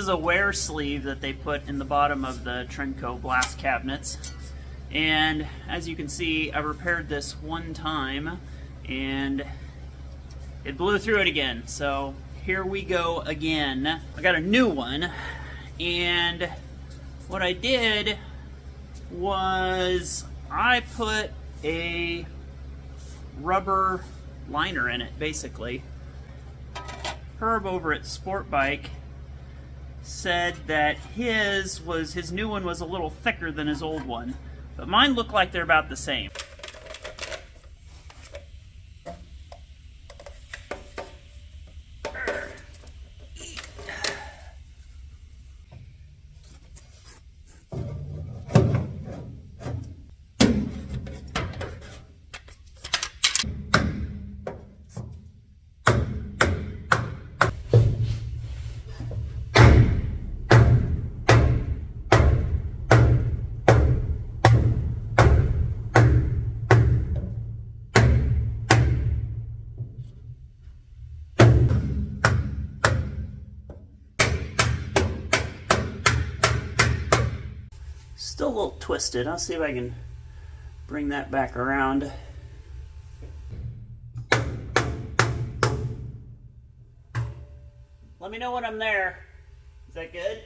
is a wear sleeve that they put in the bottom of the Trenco glass cabinets. And as you can see, I repaired this one time and it blew through it again. So here we go again. I got a new one, and what I did was I put a rubber liner in it, basically. Herb over at Sport Bike said that his new one was a little thicker than his old one, but mine look like they're about the same. Still a little twisted. I'll see if I can bring that back around. Let me know when I'm there. Is that good?